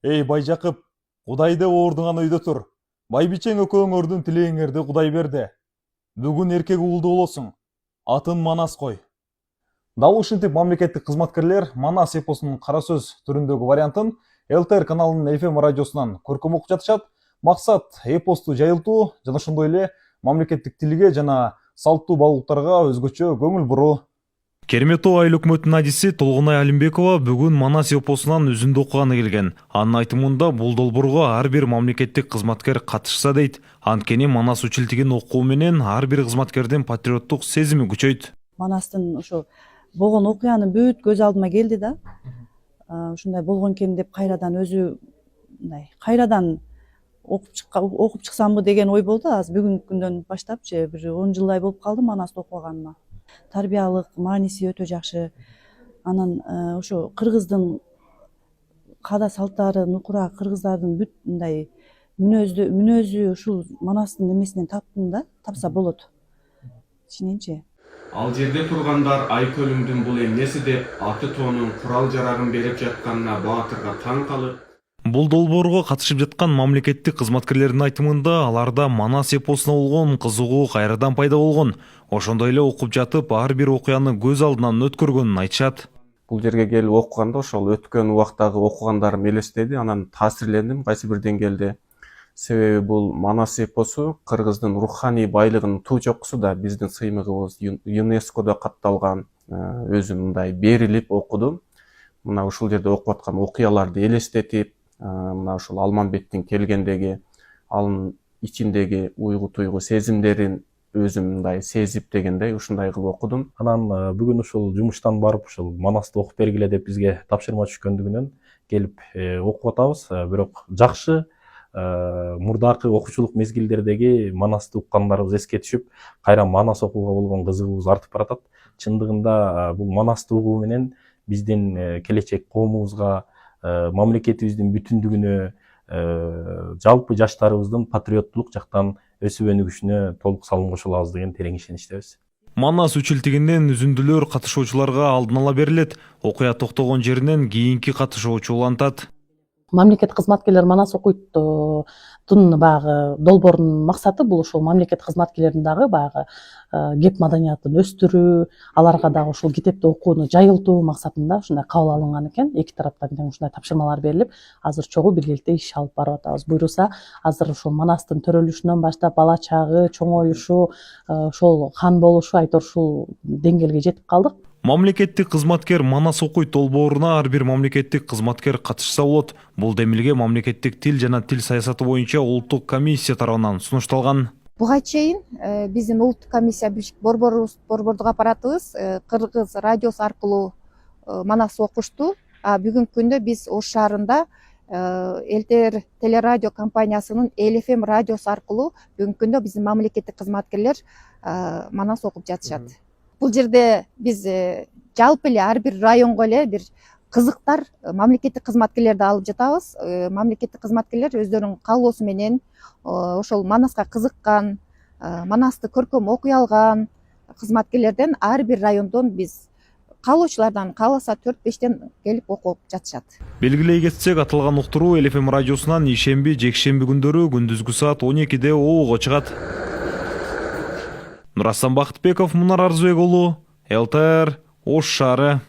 Эй Байжакып, Кудайды оордуңан өйдө тур. Байбичең экөөңөрдүн тилегиңерди Кудай берди. Бүгүн эркек уулду болосуң. Атын Манас кой. Дал ушинтип мамлекеттик кызматкерлер Манас эпосунун кара сөз түрүндөгү вариантын ЛТР каналынын FM радиосунан көркөм окуп жатышат. Максат эпосту жайылтуу жана ошондой эле мамлекеттик тилге жана салттуу багуулуктарга өзгөчө көңүл буруу. Керметау айыл өкмөтүнүн адиси Толгонай Алимбекова бүгүн Манас эпосунан үзүндү окуганы келген. Анын айтымында бул долбоорго ар бир мамлекеттик кызматкер катышса дейт. Анткени Манас училтигин окуу менен ар бир кызматкердин патриоттук сезими күчөйт. Манастын ошо болгон окуянын бүт көз алдыма келди да. Ушундай болгон экен деп кайрадан өзү мындай кайрадан окуп чыксамбы деген ой болду. Азыр бүгүнкү күндөн баштап же бир 10 жылдай болуп калды Манасты окуганыма. Тарбиялык мааниси өтө жакшы. Анан ошо кыргыздын каада салттары, нукура кыргыздардын бүт мындай мүнөзү ушул Манастын эмесинен таптым да, тапса болот. Ичиненчи. Ал жерде тургандар Айкөлүмдүн бул эмнеси деп аты тоонун курал жарагын берип жатканына баатырга таң калып, Бул долбоорго катышып жаткан мамлекеттик кызматкерлердин айтымында аларда Манас эпосуна болгон кызыгуу кайрадан пайда болгон. Ошондой эле окуп жатып ар бир окуяны көз алдынан өткөргөнүн айтышат. Бул жерге келип окуганда ошол өткөн убактагы окугандарым элестеди, анан таасирлендим кайсы бир деңгээлде. Себеби бул Манас эпосу кыргыздын руханий байлыгынын туу чокусу да, биздин сыймыгыбыз ЮНЕСКОдо катталган. Өзүм мындай берилип окудум. Мына ушул жерде окуп аткан окуяларды элестетип, мына ушул Алмамбеттин келгендеги анын ичиндеги уйгу туйгу сезимдерин өзүм мындай сезип дегендей ушундай кылып окудум. Анан бүгүн ушул жумуштан барып ушул Манасты окуп бергиле деп бизге тапшырма түшкөндүгүнөн келип окуп атабыз. Бирок жакшы мурдакы окуучулук мезгилдердеги Манасты уккандарыбыз эске түшүп, кайра Манас окууга болгон кызыгуубуз артып баратат. Чындыгында бул Манасты угуу менен биздин келечек коомубузга, мамлекетибиздин бүтүндүгүнө, жалпы жаштарыбыздын патриоттулук жактан өсүп өнүгүшүнө толук салым кошулабыз деген терең ишеничтебиз. Манас училтигинен үзүндүлөр катышуучуларга алдын ала берилет. Окуя токтогон жеринен кийинки катышуучу улантат. Мамлекет кызматкерлер Манас окуйттун баягы долбоорунун максаты бул ушул мамлекет кызматкерлердин дагы баягы кеп маданиятын өстүрүү, аларга дагы ушул китепти окууну жайылтуу максатында ушундай кабыл алынган экен. Эки тараптан тең ушундай тапшырмалар берилип, азыр чогуу биргеликте иш алып барып атабыз. Буйруса, азыр ушул Манастын төрөлүшүнөн баштап бала чагы, чоңоюшу, ошол хан болушу айтор ушул деңгээлге жетип калдык. Мамлекеттик кызматкер Манас окуйт долбооруна ар бир мамлекеттик кызматкер катышса болот. Бул демилге мамлекеттик тил жана тил саясаты боюнча улуттук комиссия тарабынан сунушталган. Буга чейин биздин улуттук комиссия борбордук аппаратыбыз Кыргыз радиосу аркылуу Манас окушту. Бүгүнкү күндө биз Ош шаарында ЛТР телерадио компаниясынын ЛФМ радиосу аркылуу бүгүнкү күндө биздин мамлекеттик кызматкерлер Манас окуп жатышат. Бул жерде биз жалпы эле ар бир районго эле бир кызыктар мамлекеттик кызматкерлерди алып жатабыз. Мамлекеттик кызматкерлер өздөрүнүн каалоосу менен ошол Манаска кызыккан, Манасты көркөм окуй алган кызматкерлерден ар бир райондон биз каалоочулардан кааласа 4-5тен келип окуп жатышат. Белгилей кетсек, аталган уктуруу ЛФМ радиосунан ишемби, жекшемби күндөрү күндүзгү саат 12-де оого чыгат. Нурасан Бактыбеков, Мунар Арзыбек уулу, ЛТР, Ош шаары.